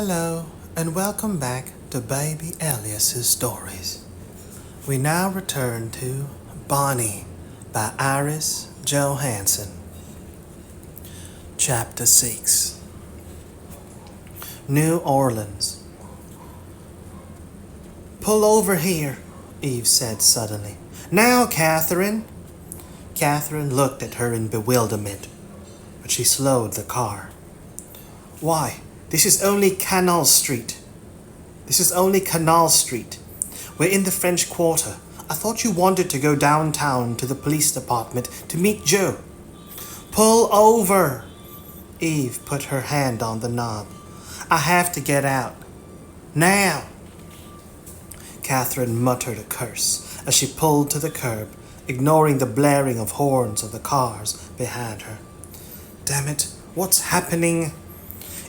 Hello, and welcome back to Baby Elias's stories. We now return to Bonnie by Iris Johansen. Chapter 6. New Orleans. "Pull over here," Eve said suddenly. "Now, Catherine." Catherine looked at her in bewilderment, but she slowed the car. "Why, this is only Canal Street. We're in the French Quarter. I thought you wanted to go downtown to the police department to meet Joe." "Pull over." Eve put her hand on the knob. "I have to get out. Now." Catherine muttered a curse as she pulled to the curb, ignoring the blaring of horns of the cars behind her. "Damn it, what's happening?"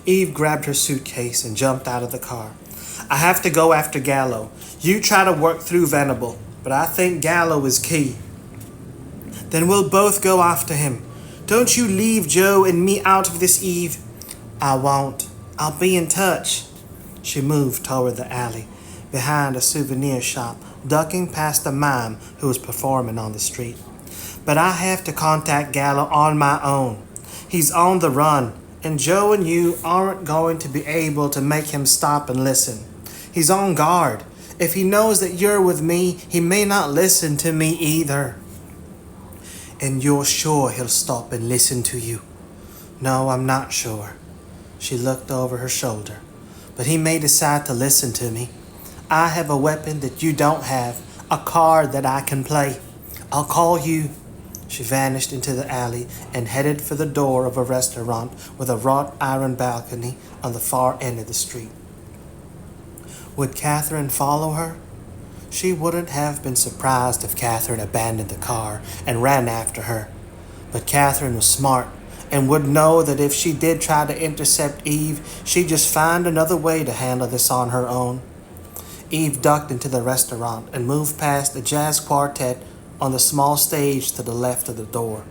Eve grabbed her suitcase and jumped out of the car. "I have to go after Gallo. You try to work through Venable, but I think Gallo is key." "Then we'll both go after him. Don't you leave Joe and me out of this, Eve." "I won't. I'll be in touch." She moved toward the alley, behind a souvenir shop, ducking past a mime who was performing on the street. "But I have to contact Gallo on my own. He's on the run, and Joe and you aren't going to be able to make him stop and listen. He's on guard. If he knows that you're with me, he may not listen to me either." "And you're sure he'll stop and listen to you?" "No, I'm not sure." She looked over her shoulder. "But he may decide to listen to me. I have a weapon that you don't have, a card that I can play. I'll call you." She vanished into the alley and headed for the door of a restaurant with a wrought iron balcony on the far end of the street. Would Catherine follow her? She wouldn't have been surprised if Catherine abandoned the car and ran after her. But Catherine was smart and would know that if she did try to intercept Eve, she'd just find another way to handle this on her own. Eve ducked into the restaurant and moved past the jazz quartet on the small stage to the left of the door.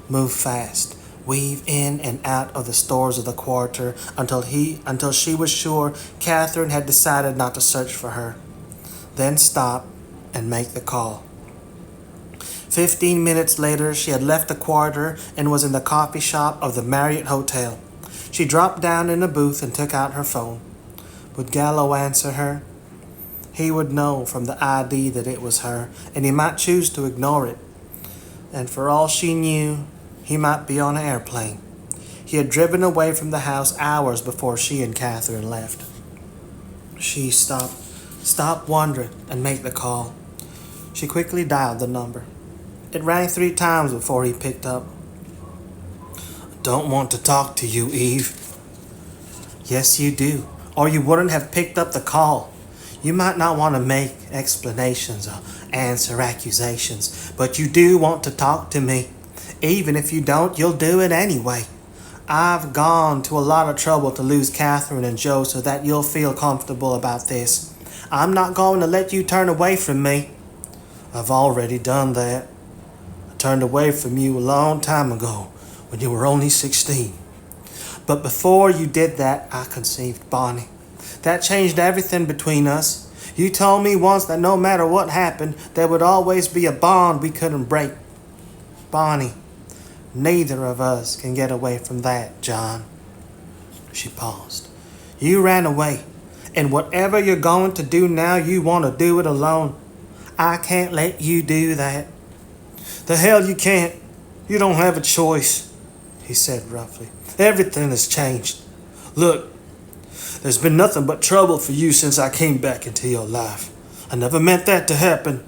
Move fast, weave in and out of the stores of the quarter until she was sure Catherine had decided not to search for her. Then stop and make the call. 15 minutes later, she had left the quarter and was in the coffee shop of the Marriott Hotel. She dropped down in a booth and took out her phone. Would Gallo answer her? He would know from the ID that it was her, and he might choose to ignore it. And for all she knew, he might be on an airplane. He had driven away from the house hours before she and Catherine left. She stopped wondering and made the call. She quickly dialed the number. It rang 3 times before he picked up. "I don't want to talk to you, Eve." "Yes, you do, or you wouldn't have picked up the call. You might not want to make explanations or answer accusations, but you do want to talk to me. Even if you don't, you'll do it anyway. I've gone to a lot of trouble to lose Catherine and Joe so that you'll feel comfortable about this. I'm not going to let you turn away from me." "I've already done that. I turned away from you a long time ago when you were only 16. But before you did that, I conceived Bonnie. That changed everything between us. You told me once that no matter what happened, there would always be a bond we couldn't break. Bonnie, neither of us can get away from that, John." She paused. "You ran away, and whatever you're going to do now, you want to do it alone. I can't let you do that." "The hell you can't. You don't have a choice," he said roughly. "Everything has changed. Look, there's been nothing but trouble for you since I came back into your life. I never meant that to happen.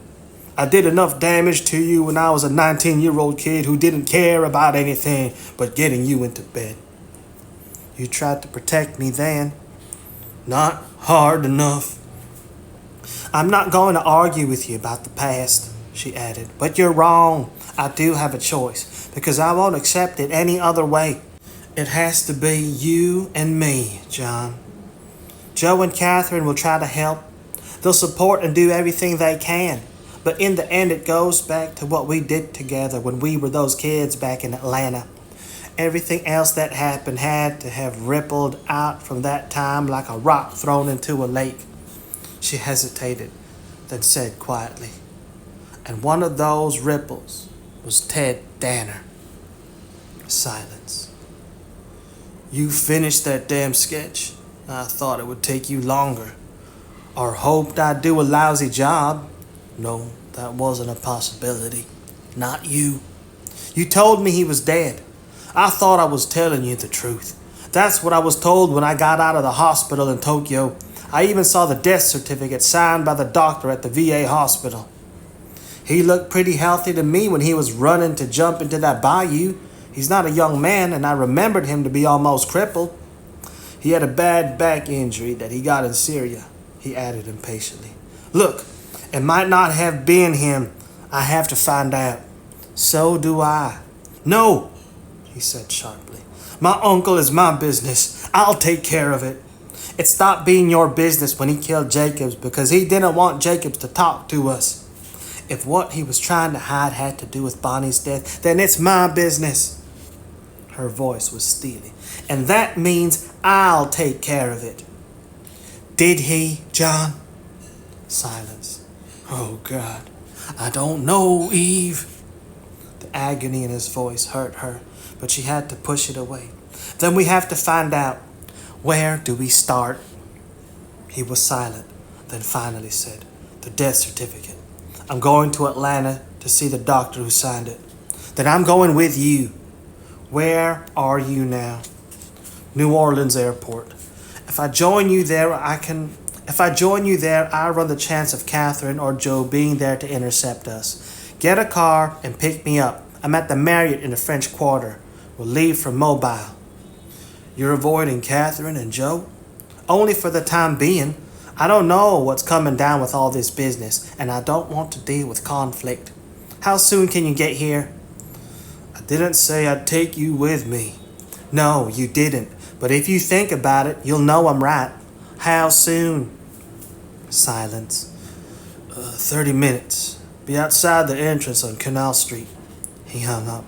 I did enough damage to you when I was a 19-year-old kid who didn't care about anything but getting you into bed. You tried to protect me then. Not hard enough." "I'm not going to argue with you about the past," she added, "but you're wrong. I do have a choice, because I won't accept it any other way. It has to be you and me, John. Joe and Catherine will try to help. They'll support and do everything they can. But in the end, it goes back to what we did together when we were those kids back in Atlanta. Everything else that happened had to have rippled out from that time like a rock thrown into a lake. She hesitated, then said quietly, "And one of those ripples was Ted Danner." Silence. "You finished that damn sketch? I thought it would take you longer. Or hoped I'd do a lousy job. No, that wasn't a possibility. Not you. You told me he was dead. I thought I was telling you the truth. That's what I was told when I got out of the hospital in Tokyo. I even saw the death certificate signed by the doctor at the VA hospital. He looked pretty healthy to me when he was running to jump into that bayou. He's not a young man, and I remembered him to be almost crippled. He had a bad back injury that he got in Syria," he added impatiently. "Look, it might not have been him. I have to find out." "So do I." "No," he said sharply. "My uncle is my business. I'll take care of it. It stopped being your business when he killed Jacobs because he didn't want Jacobs to talk to us. If what he was trying to hide had to do with Bonnie's death, then it's my business." Her voice was steely. "And that means I'll take care of it." "Did he, John?" Silence. "Oh, God, I don't know, Eve." The agony in his voice hurt her, but she had to push it away. "Then we have to find out. Where do we start?" He was silent, then finally said, "The death certificate. I'm going to Atlanta to see the doctor who signed it. Then I'm going with you." "Where are you now?" "New Orleans airport. If I join you there, I run the chance of Catherine or Joe being there to intercept us. Get a car and pick me up. I'm at the Marriott in the French Quarter. We'll leave for Mobile." "You're avoiding Catherine and Joe?" "Only for the time being. I don't know what's coming down with all this business, and I don't want to deal with conflict. How soon can you get here?" "I didn't say I'd take you with me." "No, you didn't. But if you think about it, you'll know I'm right. How soon?" Silence. 30 minutes. Be outside the entrance on Canal Street." He hung up.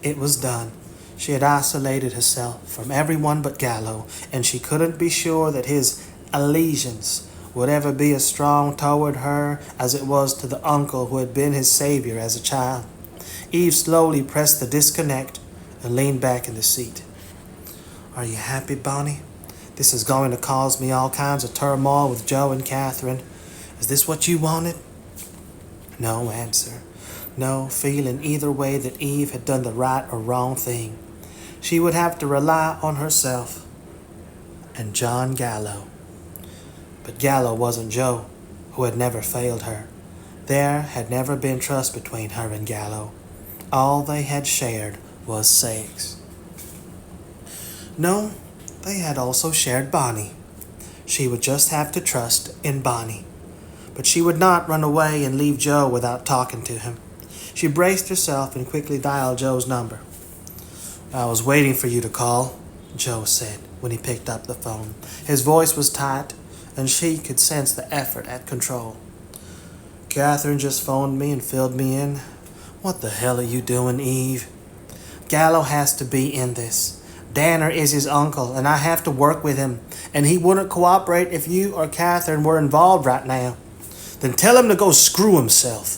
It was done. She had isolated herself from everyone but Gallo, and she couldn't be sure that his allegiance would ever be as strong toward her as it was to the uncle who had been his savior as a child. Eve slowly pressed the disconnect and leaned back in the seat. "Are you happy, Bonnie? This is going to cause me all kinds of turmoil with Joe and Catherine. Is this what you wanted?" No answer. No feeling either way that Eve had done the right or wrong thing. She would have to rely on herself and John Gallo. But Gallo wasn't Joe, who had never failed her. There had never been trust between her and Gallo. All they had shared was sex. No, they had also shared Bonnie. She would just have to trust in Bonnie. But she would not run away and leave Joe without talking to him. She braced herself and quickly dialed Joe's number. "I was waiting for you to call," Joe said when he picked up the phone. His voice was tight, and she could sense the effort at control. "Catherine just phoned me and filled me in. What the hell are you doing, Eve?" "Gallo has to be in this. Danner is his uncle, and I have to work with him, and he wouldn't cooperate if you or Catherine were involved right now." "Then tell him to go screw himself."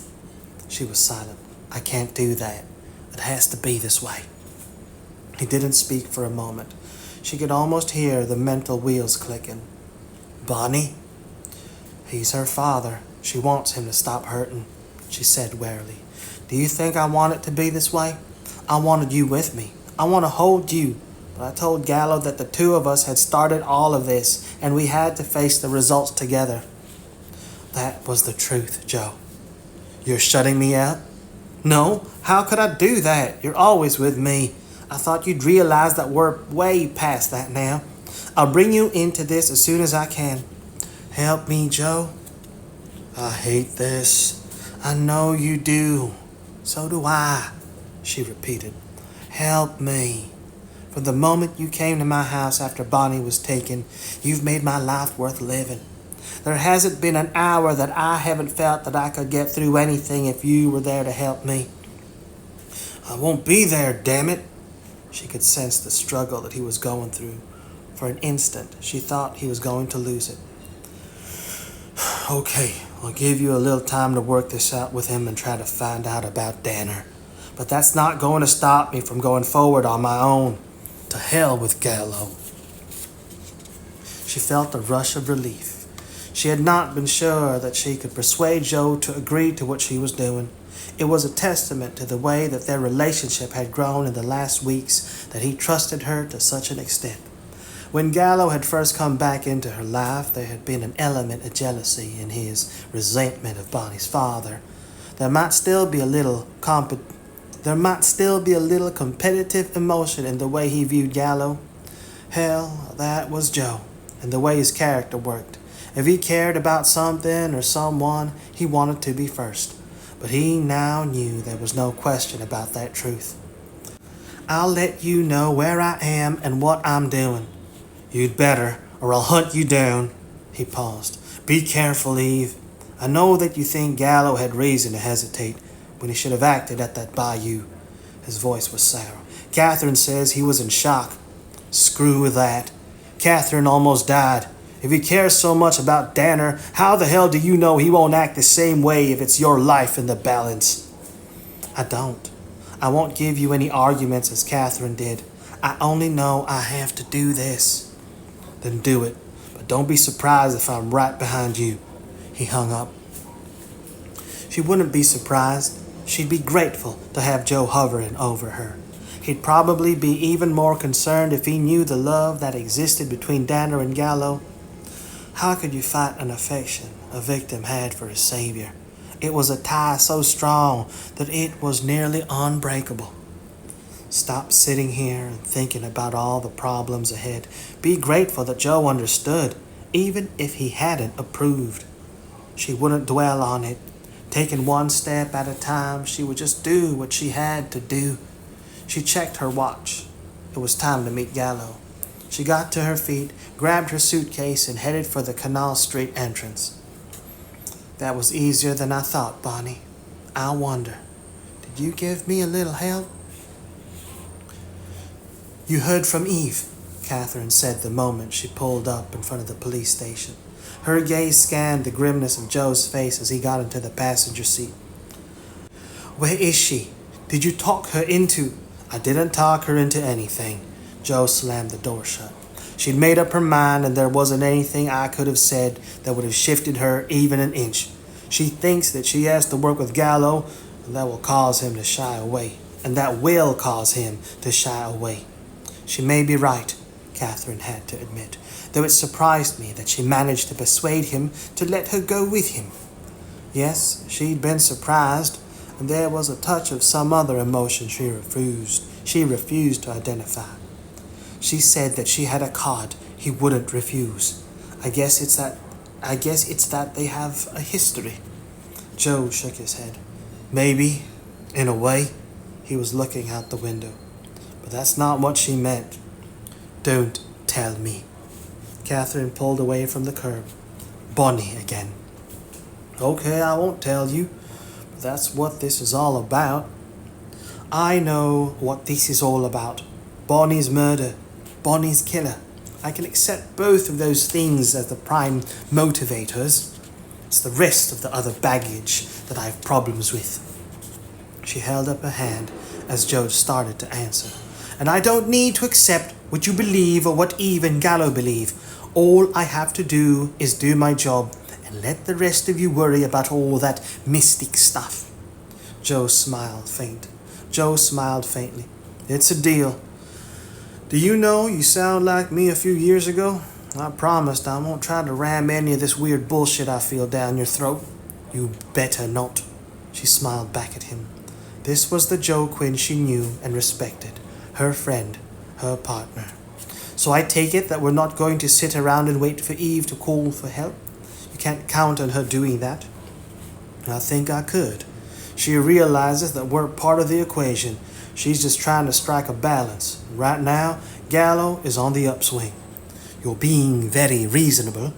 She was silent. "I can't do that. It has to be this way." He didn't speak for a moment. She could almost hear the mental wheels clicking. "Bonnie?" "He's her father. She wants him to stop hurting," she said warily. "Do you think I want it to be this way? I wanted you with me. I want to hold you. But I told Gallo that the two of us had started all of this, and we had to face the results together." "That was the truth, Joe." "You're shutting me out?" "No, how could I do that? You're always with me. I thought you'd realize that we're way past that now. I'll bring you into this as soon as I can." "Help me, Joe." "I hate this." "I know you do." "So do I," she repeated. "Help me. From the moment you came to my house after Bonnie was taken, you've made my life worth living. There hasn't been an hour that I haven't felt that I could get through anything if you were there to help me." "I won't be there, damn it." She could sense the struggle that he was going through. For an instant, she thought he was going to lose it. Okay, I'll give you a little time to work this out with him and try to find out about Danner. But that's not going to stop me from going forward on my own. To hell with Gallo. She felt a rush of relief. She had not been sure that she could persuade Joe to agree to what she was doing. It was a testament to the way that their relationship had grown in the last weeks that he trusted her to such an extent. When Gallo had first come back into her life, there had been an element of jealousy in his resentment of Bonnie's father. There might still be a little competitive emotion in the way he viewed Gallo. Hell, that was Joe, and the way his character worked. If he cared about something or someone, he wanted to be first. But he now knew there was no question about that truth. I'll let you know where I am and what I'm doing. You'd better, or I'll hunt you down. He paused. Be careful, Eve. I know that you think Gallo had reason to hesitate when he should have acted at that bayou. His voice was sour. Catherine says he was in shock. Screw that. Catherine almost died. If he cares so much about Danner, how the hell do you know he won't act the same way if it's your life in the balance? I don't. I won't give you any arguments as Catherine did. I only know I have to do this. Then do it. But don't be surprised if I'm right behind you. He hung up. She wouldn't be surprised. She'd be grateful to have Joe hovering over her. He'd probably be even more concerned if he knew the love that existed between Danner and Gallo. How could you fight an affection a victim had for his savior? It was a tie so strong that it was nearly unbreakable. Stop sitting here and thinking about all the problems ahead. Be grateful that Joe understood, even if he hadn't approved. She wouldn't dwell on it. Taking one step at a time, she would just do what she had to do. She checked her watch. It was time to meet Gallo. She got to her feet, grabbed her suitcase, and headed for the Canal Street entrance. That was easier than I thought, Bonnie. I wonder, did you give me a little help? You heard from Eve, Catherine said the moment she pulled up in front of the police station. Her gaze scanned the grimness of Joe's face as he got into the passenger seat. Where is she? Did you talk her into... I didn't talk her into anything. Joe slammed the door shut. She'd made up her mind, and there wasn't anything I could have said that would have shifted her even an inch. She thinks that she has to work with Gallo, and that will cause him to shy away. She may be right, Catherine had to admit, though it surprised me that she managed to persuade him to let her go with him. Yes, she'd been surprised, and there was a touch of some other emotion she refused to identify. She said that she had a card he wouldn't refuse. I guess it's that they have a history. Joe shook his head. Maybe, in a way. He was looking out the window. But that's not what she meant. Don't tell me. Catherine pulled away from the curb. Bonnie again. Okay, I won't tell you. But that's what this is all about. I know what this is all about. Bonnie's murder. Bonnie's killer. I can accept both of those things as the prime motivators. It's the rest of the other baggage that I have problems with. She held up her hand as Joe started to answer. And I don't need to accept what you believe or what Eve and Gallo believe. All I have to do is do my job and let the rest of you worry about all that mystic stuff. Joe smiled faintly. It's a deal. Do you know you sound like me a few years ago? I promised I won't try to ram any of this weird bullshit I feel down your throat. You better not. She smiled back at him. This was the Joe Quinn she knew and respected. Her friend, her partner. So I take it that we're not going to sit around and wait for Eve to call for help? You can't count on her doing that. I think I could. She realizes that we're part of the equation. She's just trying to strike a balance. Right now, Gallo is on the upswing. You're being very reasonable.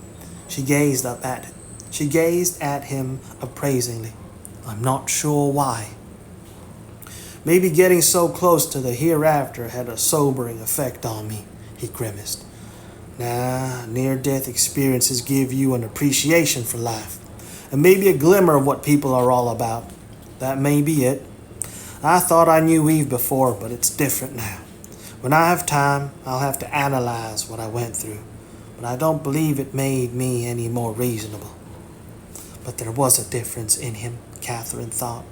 She gazed at him appraisingly. I'm not sure why. Maybe getting so close to the hereafter had a sobering effect on me, he grimaced. Nah, near-death experiences give you an appreciation for life, and maybe a glimmer of what people are all about. That may be it. I thought I knew Eve before, but it's different now. When I have time, I'll have to analyze what I went through, but I don't believe it made me any more reasonable. But there was a difference in him, Catherine thought.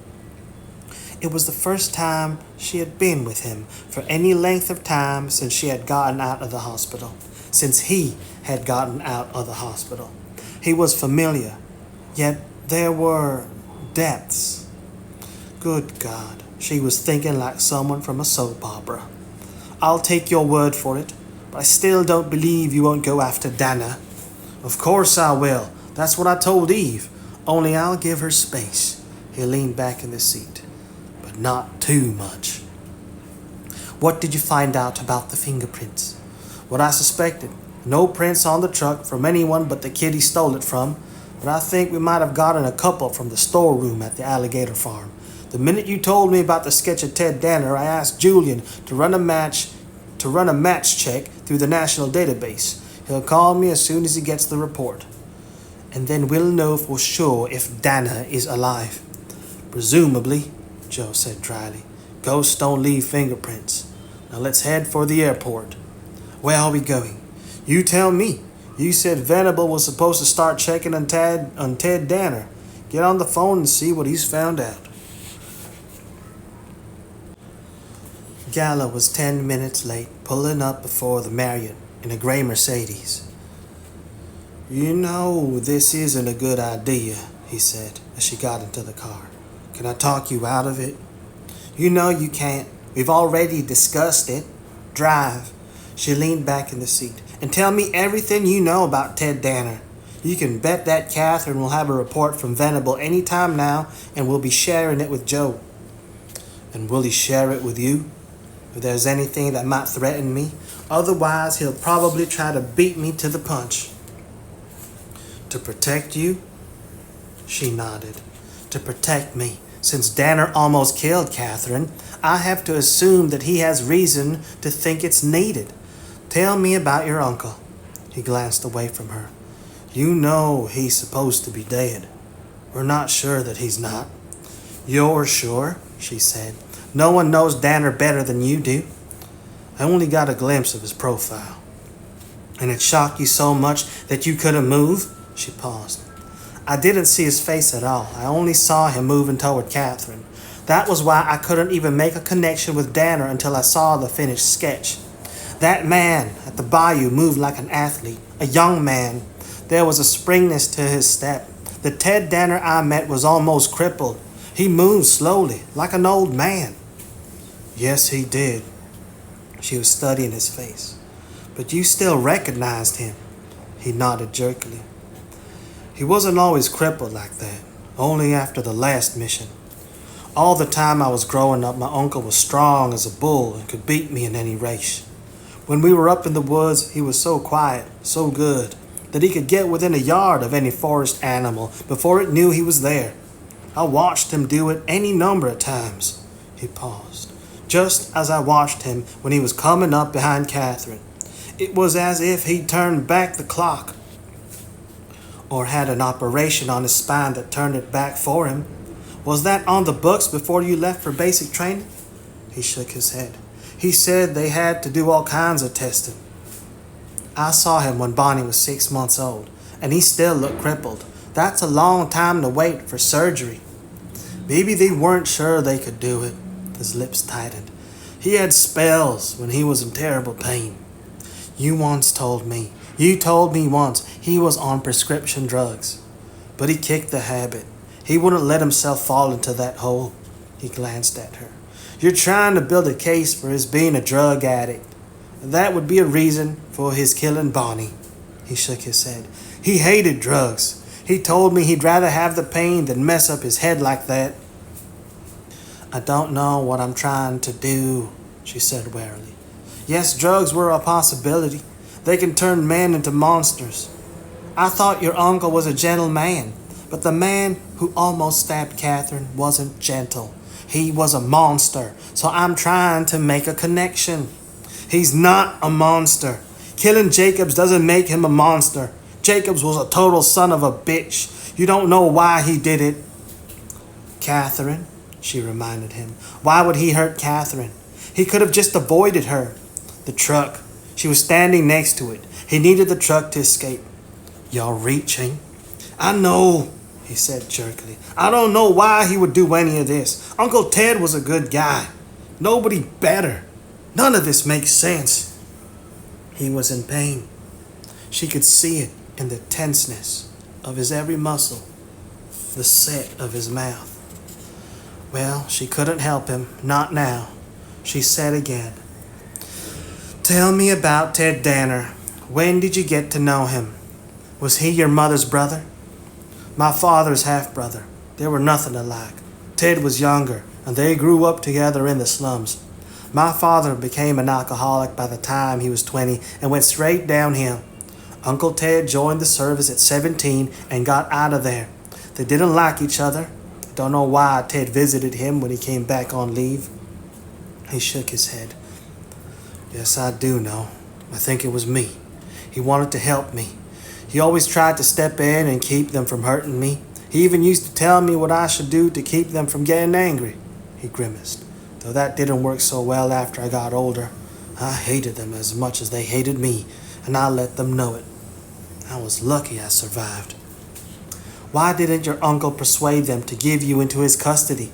It was the first time she had been with him for any length of time since she had gotten out of the hospital, since he had gotten out of the hospital. He was familiar, yet there were depths. Good God, she was thinking like someone from a soap opera. I'll take your word for it, but I still don't believe you won't go after Dana. Of course I will. That's what I told Eve. Only I'll give her space. He leaned back in the seat. But not too much. What did you find out about the fingerprints? What I suspected. No prints on the truck from anyone but the kid he stole it from, but I think we might have gotten a couple from the storeroom at the alligator farm. The minute you told me about the sketch of Ted Danner, I asked Julian to run a match check through the national database. He'll call me as soon as he gets the report. And then we'll know for sure if Danner is alive. Presumably, Joe said dryly. Ghosts don't leave fingerprints. Now let's head for the airport. Where are we going? You tell me. You said Venable was supposed to start checking on Ted Danner. Get on the phone and see what he's found out. Gala was 10 minutes late, pulling up before the Marriott in a gray Mercedes. You know, this isn't a good idea, he said as she got into the car. Can I talk you out of it? You know you can't. We've already discussed it. Drive. She leaned back in the seat. And tell me everything you know about Ted Danner. You can bet that Catherine will have a report from Venable any time now, and we'll be sharing it with Joe. And will he share it with you? If there's anything that might threaten me. Otherwise, he'll probably try to beat me to the punch. To protect you? She nodded. To protect me. Since Danner almost killed Catherine, I have to assume that he has reason to think it's needed. Tell me about your uncle. He glanced away from her. You know he's supposed to be dead. We're not sure that he's not. You're sure, she said. No one knows Danner better than you do. I only got a glimpse of his profile. And it shocked you so much that you couldn't move? She paused. I didn't see his face at all. I only saw him moving toward Catherine. That was why I couldn't even make a connection with Danner until I saw the finished sketch. That man at the bayou moved like an athlete, a young man. There was a springiness to his step. The Ted Danner I met was almost crippled. He moved slowly, like an old man. Yes, he did. She was studying his face. But you still recognized him. He nodded jerkily. He wasn't always crippled like that, only after the last mission. All the time I was growing up, my uncle was strong as a bull and could beat me in any race. When we were up in the woods, he was so quiet, so good, that he could get within a yard of any forest animal before it knew he was there. I watched him do it any number of times. He paused, just as I watched him when he was coming up behind Catherine. It was as if he'd turned back the clock, or had an operation on his spine that turned it back for him. Was that on the books before you left for basic training? He shook his head. He said they had to do all kinds of testing. I saw him when Bonnie was 6 months old, and he still looked crippled. That's a long time to wait for surgery. Maybe they weren't sure they could do it. His lips tightened. He had spells when he was in terrible pain. You told me once he was on prescription drugs. But he kicked the habit. He wouldn't let himself fall into that hole. He glanced at her. You're trying to build a case for his being a drug addict. That would be a reason for his killing Bonnie. He shook his head. He hated drugs. He told me he'd rather have the pain than mess up his head like that. I don't know what I'm trying to do, she said warily. Yes, drugs were a possibility. They can turn men into monsters. I thought your uncle was a gentle man, but the man who almost stabbed Catherine wasn't gentle. He was a monster, so I'm trying to make a connection. He's not a monster. Killing Jacobs doesn't make him a monster. Jacobs was a total son of a bitch. You don't know why he did it. Catherine, she reminded him. Why would he hurt Catherine? He could have just avoided her. The truck. She was standing next to it. He needed the truck to escape. You're reaching. I know, he said jerkily. I don't know why he would do any of this. Uncle Ted was a good guy. Nobody better. None of this makes sense. He was in pain. She could see it in the tenseness of his every muscle, the set of his mouth. Well, she couldn't help him, not now. She said again, Tell me about Ted Danner. When did you get to know him? Was he your mother's brother? My father's half-brother. They were nothing alike. Ted was younger, and they grew up together in the slums. My father became an alcoholic by the time he was 20 and went straight downhill. Uncle Ted joined the service at 17 and got out of there. They didn't like each other. Don't know why Ted visited him when he came back on leave. He shook his head. Yes, I do know. I think it was me. He wanted to help me. He always tried to step in and keep them from hurting me. He even used to tell me what I should do to keep them from getting angry. He grimaced. Though that didn't work so well after I got older. I hated them as much as they hated me, and I let them know it. I was lucky I survived. Why didn't your uncle persuade them to give you into his custody?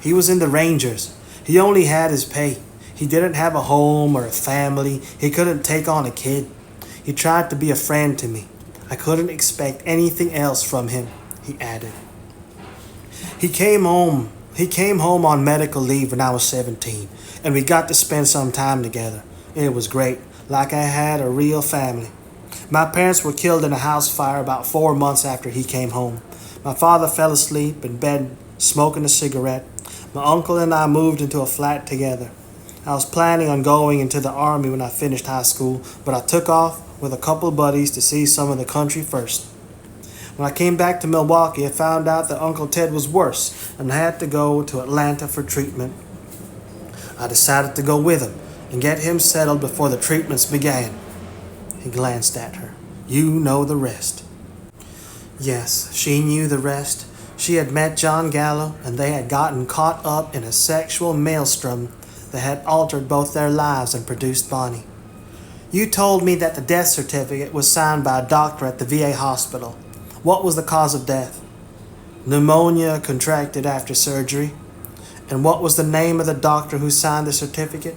He was in the Rangers. He only had his pay. He didn't have a home or a family. He couldn't take on a kid. He tried to be a friend to me. I couldn't expect anything else from him, he added. He came home on medical leave when I was 17, and we got to spend some time together. It was great, like I had a real family. My parents were killed in a house fire about 4 months after he came home. My father fell asleep in bed, smoking a cigarette. My uncle and I moved into a flat together. I was planning on going into the army when I finished high school, but I took off with a couple buddies to see some of the country first. When I came back to Milwaukee, I found out that Uncle Ted was worse and had to go to Atlanta for treatment. I decided to go with him and get him settled before the treatments began. He glanced at her. You know the rest. Yes, she knew the rest. She had met John Gallo, and they had gotten caught up in a sexual maelstrom that had altered both their lives and produced Bonnie. You told me that the death certificate was signed by a doctor at the VA hospital. What was the cause of death? Pneumonia contracted after surgery. And what was the name of the doctor who signed the certificate?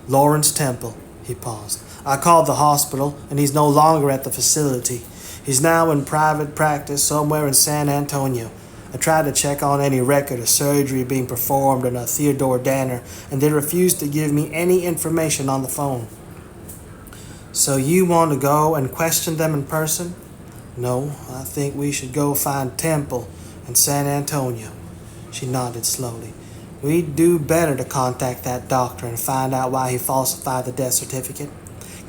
Lawrence Temple. He paused. I called the hospital, and he's no longer at the facility. He's now in private practice somewhere in San Antonio. I tried to check on any record of surgery being performed on a Theodore Danner, and they refused to give me any information on the phone. So you want to go and question them in person? No, I think we should go find Temple in San Antonio. She nodded slowly. We'd do better to contact that doctor and find out why he falsified the death certificate.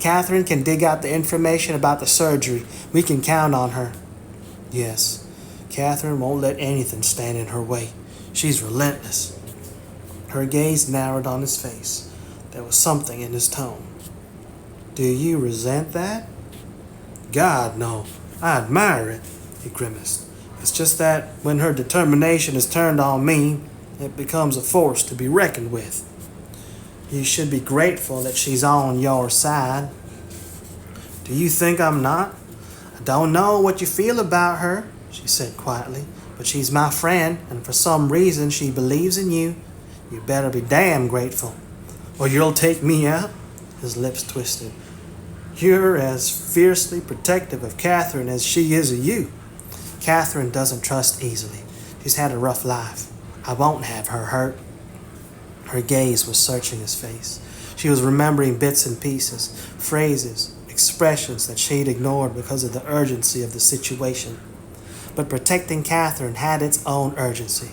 Catherine can dig out the information about the surgery. We can count on her. Yes, Catherine won't let anything stand in her way. She's relentless. Her gaze narrowed on his face. There was something in his tone. Do you resent that? God, no. I admire it, he grimaced. It's just that when her determination is turned on me, it becomes a force to be reckoned with. You should be grateful that she's on your side. Do you think I'm not? I don't know what you feel about her, she said quietly, but she's my friend, and for some reason she believes in you. You better be damn grateful, or you'll take me out. His lips twisted. You're as fiercely protective of Catherine as she is of you. Catherine doesn't trust easily. She's had a rough life. I won't have her hurt. Her gaze was searching his face. She was remembering bits and pieces, phrases, expressions that she'd ignored because of the urgency of the situation. But protecting Catherine had its own urgency.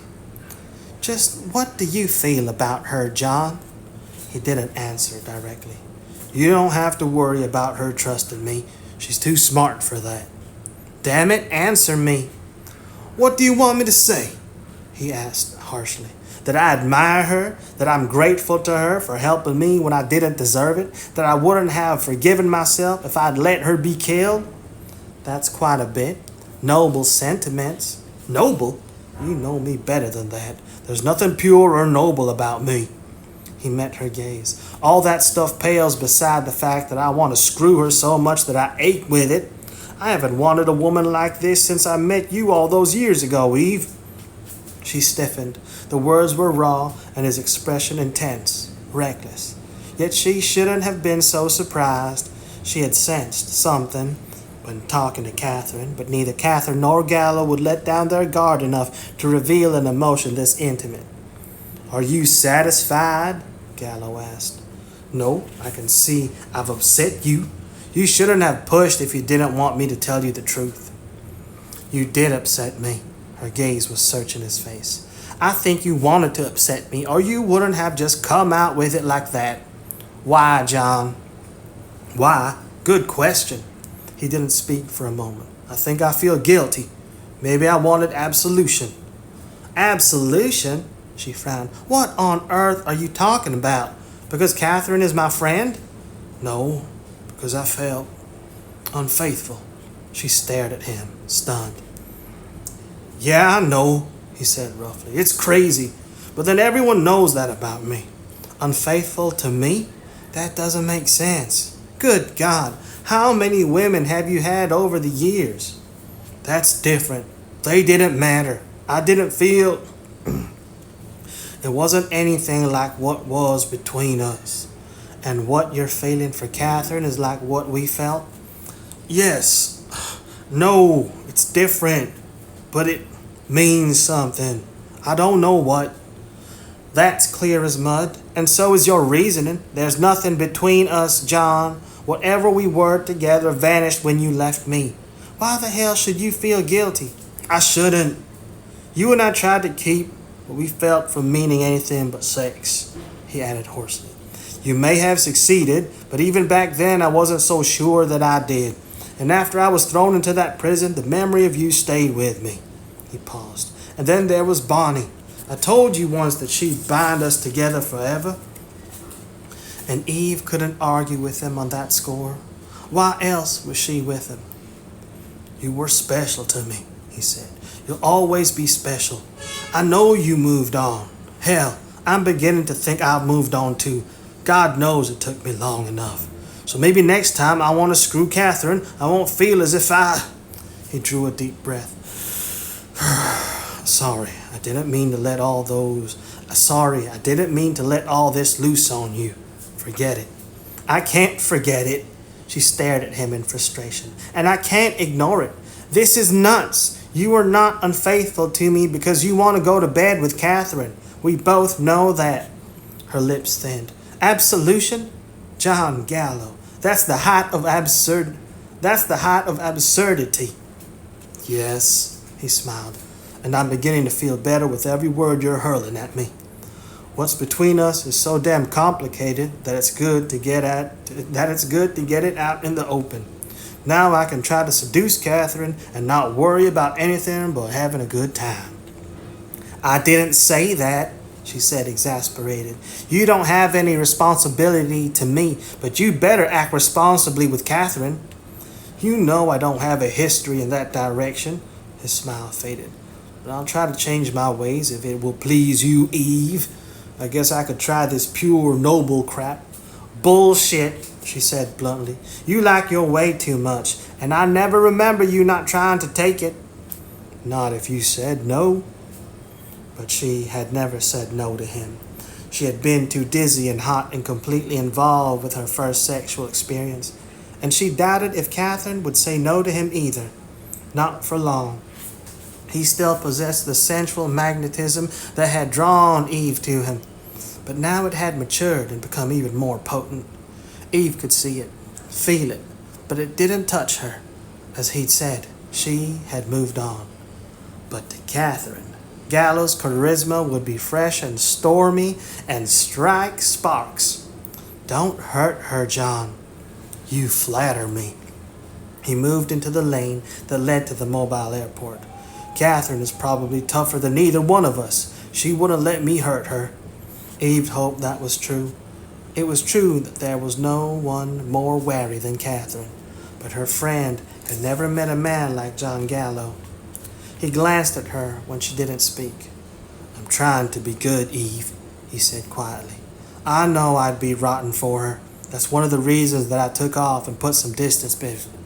Just what do you feel about her, John? He didn't answer directly. You don't have to worry about her trusting me. She's too smart for that. Damn it, answer me. What do you want me to say? He asked harshly. that I admire her, that I'm grateful to her for helping me when I didn't deserve it, that I wouldn't have forgiven myself if I'd let her be killed? That's quite a bit. Noble sentiments. Noble? You know me better than that. There's nothing pure or noble about me. He met her gaze. All that stuff pales beside the fact that I want to screw her so much that I ache with it. I haven't wanted a woman like this since I met you all those years ago, Eve. She stiffened. The words were raw and his expression intense, reckless. Yet she shouldn't have been so surprised. She had sensed something when talking to Catherine, but neither Catherine nor Gallo would let down their guard enough to reveal an emotion this intimate. Are you satisfied? Gallo asked. No, I can see I've upset you. You shouldn't have pushed if you didn't want me to tell you the truth. You did upset me. Her gaze was searching his face. I think you wanted to upset me, or you wouldn't have just come out with it like that. Why, John? Why? Good question. He didn't speak for a moment. I think I feel guilty. Maybe I wanted absolution. Absolution? She frowned. What on earth are you talking about? Because Catherine is my friend? No, because I felt unfaithful. She stared at him, stunned. Yeah, I know, he said roughly. It's crazy, but then everyone knows that about me. Unfaithful to me? That doesn't make sense. Good God, how many women have you had over the years? That's different. They didn't matter. I didn't feel... It wasn't anything like what was between us. And what you're feeling for Catherine is like what we felt? Yes. No, it's different. But it means something. I don't know what. That's clear as mud. And so is your reasoning. There's nothing between us, John. Whatever we were together vanished when you left me. Why the hell should you feel guilty? I shouldn't. You and I tried to keep what we felt from meaning anything but sex, he added hoarsely. You may have succeeded, but even back then I wasn't so sure that I did. And after I was thrown into that prison, the memory of you stayed with me. He paused. And then there was Bonnie. I told you once that she'd bind us together forever. And Eve couldn't argue with him on that score. Why else was she with him? You were special to me, he said. You'll always be special. I know you moved on. Hell, I'm beginning to think I've moved on too. God knows it took me long enough. So maybe next time I want to screw Catherine, I won't feel as if I... He drew a deep breath. Sorry, I didn't mean to let all this loose on you. Forget it. I can't forget it. She stared at him in frustration. And I can't ignore it. This is nuts. You are not unfaithful to me because you want to go to bed with Catherine. We both know that. Her lips thinned. Absolution? John Gallo. That's the height of absurdity. Yes, he smiled. And I'm beginning to feel better with every word you're hurling at me. What's between us is so damn complicated that it's good to get it out in the open. Now I can try to seduce Catherine and not worry about anything but having a good time. I didn't say that, she said, exasperated. You don't have any responsibility to me, but you better act responsibly with Catherine. You know I don't have a history in that direction. His smile faded. But I'll try to change my ways if it will please you, Eve. I guess I could try this pure, noble crap. Bullshit, she said bluntly. You like your way too much, and I never remember you not trying to take it. Not if you said no. But she had never said no to him. She had been too dizzy and hot and completely involved with her first sexual experience, and she doubted if Catherine would say no to him either. Not for long. He still possessed the sensual magnetism that had drawn Eve to him, but now it had matured and become even more potent. Eve could see it, feel it, but it didn't touch her. As he'd said, she had moved on. But to Catherine, Gallo's charisma would be fresh and stormy and strike sparks. Don't hurt her, John. You flatter me. He moved into the lane that led to the mobile airport. Catherine is probably tougher than either one of us. She wouldn't let me hurt her. Eve hoped that was true. It was true that there was no one more wary than Catherine, but her friend had never met a man like John Gallo. He glanced at her when she didn't speak. "I'm trying to be good, Eve," he said quietly. "I know I'd be rotten for her. That's one of the reasons that I took off and put some distance between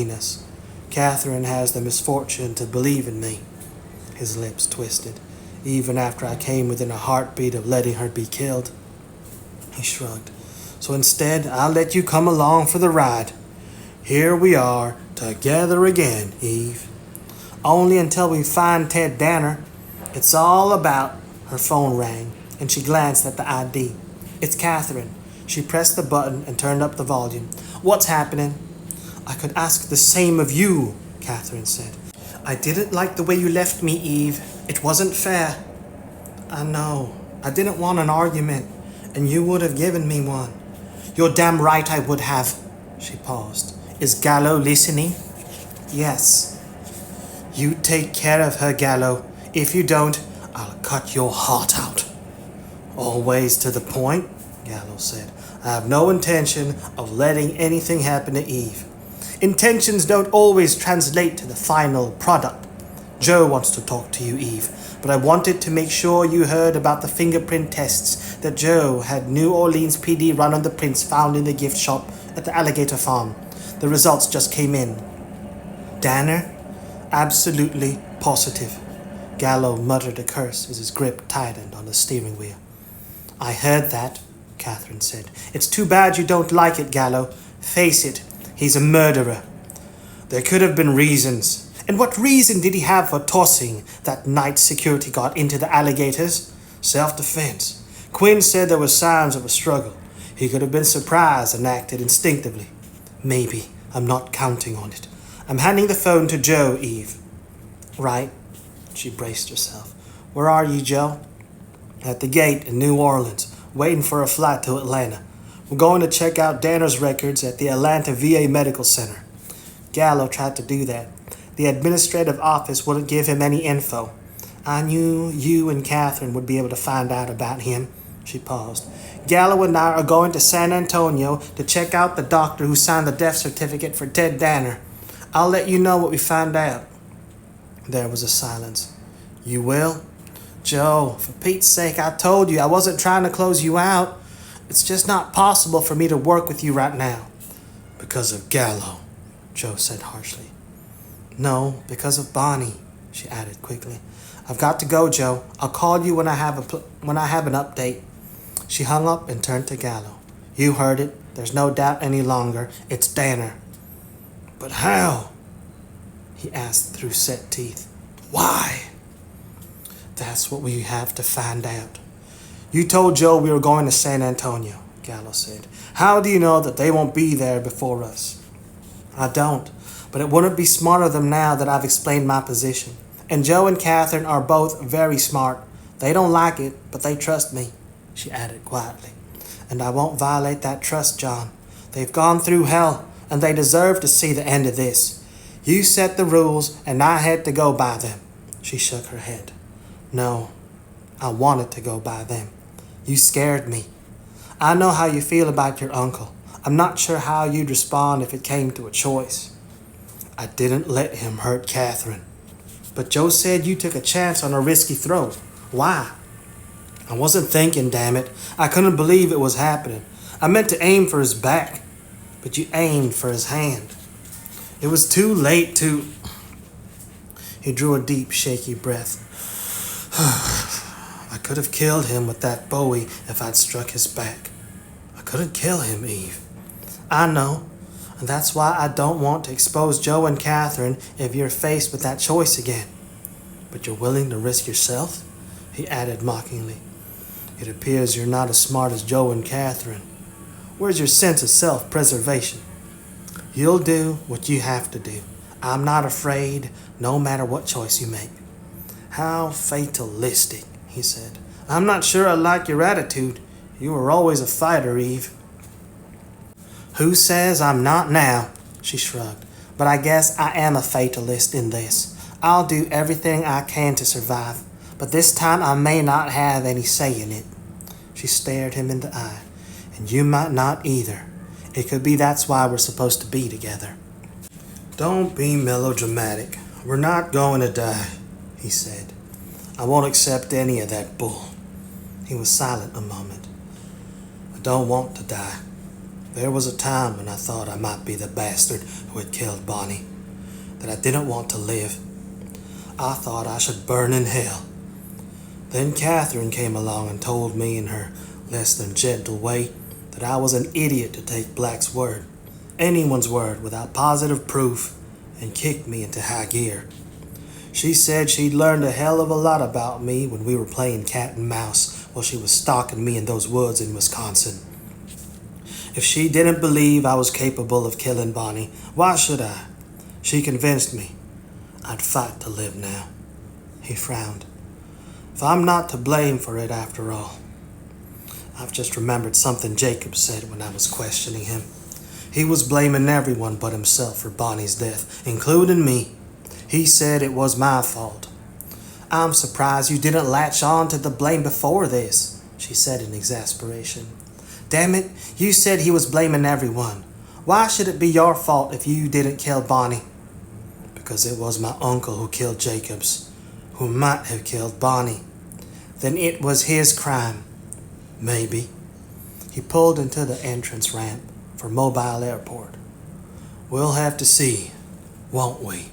us. Catherine has the misfortune to believe in me." His lips twisted. "Even after I came within a heartbeat of letting her be killed." He shrugged. "So instead, I'll let you come along for the ride. Here we are, together again, Eve. Only until we find Ted Danner. It's all about..." Her phone rang, and she glanced at the ID. "It's Catherine." She pressed the button and turned up the volume. "What's happening?" "I could ask the same of you," Catherine said. "I didn't like the way you left me, Eve. It wasn't fair." "I know. I didn't want an argument, and you would have given me one." "You're damn right I would have." She paused. "Is Gallo listening?" "Yes." "You take care of her, Gallo. If you don't, I'll cut your heart out." "Always to the point," Gallo said. "I have no intention of letting anything happen to Eve." "Intentions don't always translate to the final product. Joe wants to talk to you, Eve, but I wanted to make sure you heard about the fingerprint tests that Joe had New Orleans PD run on the prints found in the gift shop at the Alligator Farm. The results just came in." "Danner?" "Absolutely positive." Gallo muttered a curse as his grip tightened on the steering wheel. "I heard that," Catherine said. "It's too bad you don't like it, Gallo. Face it, he's a murderer." "There could have been reasons." "And what reason did he have for tossing that night security guard into the alligators?" "Self-defense. Quinn said there were signs of a struggle. He could have been surprised and acted instinctively." "Maybe. I'm not counting on it. I'm handing the phone to Joe, Eve." "Right." She braced herself. "Where are you, Joe?" "At the gate in New Orleans, waiting for a flight to Atlanta. We're going to check out Danner's records at the Atlanta VA Medical Center." Gallo tried to do that. The administrative office wouldn't give him any info. "I knew you and Catherine would be able to find out about him." She paused. "Gallo and I are going to San Antonio to check out the doctor who signed the death certificate for Ted Danner. I'll let you know what we find out." There was a silence. "You will?" "Joe, for Pete's sake, I told you I wasn't trying to close you out. It's just not possible for me to work with you right now." "Because of Gallo," Joe said harshly. "No, because of Bonnie," she added quickly. "I've got to go, Joe. I'll call you when I have an update." She hung up and turned to Gallo. "You heard it. There's no doubt any longer. It's Danner." "But how?" he asked through set teeth. "Why?" "That's what we have to find out." "You told Joe we were going to San Antonio," Gallo said. "How do you know that they won't be there before us?" "I don't, but it wouldn't be smart of them now that I've explained my position. And Joe and Catherine are both very smart. They don't like it, but they trust me," she added quietly. "And I won't violate that trust, John. They've gone through hell, and they deserve to see the end of this. You set the rules, and I had to go by them." She shook her head. "No, I wanted to go by them. You scared me. I know how you feel about your uncle. I'm not sure how you'd respond if it came to a choice." "I didn't let him hurt Catherine." "But Joe said you took a chance on a risky throw. Why?" "I wasn't thinking, damn it. I couldn't believe it was happening. I meant to aim for his back, but you aimed for his hand. It was too late to..." He drew a deep, shaky breath. "I could have killed him with that Bowie if I'd struck his back. I couldn't kill him, Eve." "I know, and that's why I don't want to expose Joe and Catherine if you're faced with that choice again." "But you're willing to risk yourself?" he added mockingly. "It appears you're not as smart as Joe and Catherine. Where's your sense of self-preservation?" "You'll do what you have to do. I'm not afraid, no matter what choice you make." "How fatalistic," he said. "I'm not sure I like your attitude. You were always a fighter, Eve." "Who says I'm not now?" she shrugged. "But I guess I am a fatalist in this. I'll do everything I can to survive, but this time I may not have any say in it. She stared him in the eye. And you might not either. It could be that's why we're supposed to be together. Don't be melodramatic. We're not going to die, he said. I won't accept any of that bull. He was silent a moment. I don't want to die. There was a time when I thought I might be the bastard who had killed Bonnie, that I didn't want to live. I thought I should burn in hell. Then Catherine came along and told me in her less than gentle way that I was an idiot to take Black's word, anyone's word, without positive proof, and kicked me into high gear. She said she'd learned a hell of a lot about me when we were playing cat and mouse while she was stalking me in those woods in Wisconsin. If she didn't believe I was capable of killing Bonnie, why should I? She convinced me. I'd fight to live now. He frowned. If I'm not to blame for it after all. I've just remembered something Jacob said when I was questioning him. He was blaming everyone but himself for Bonnie's death, including me. He said it was my fault. I'm surprised you didn't latch on to the blame before this, she said in exasperation. Damn it, you said he was blaming everyone. Why should it be your fault if you didn't kill Bonnie? Because it was my uncle who killed Jacobs, who might have killed Bonnie. Then it was his crime. Maybe. He pulled into the entrance ramp for Mobile Airport. We'll have to see, won't we?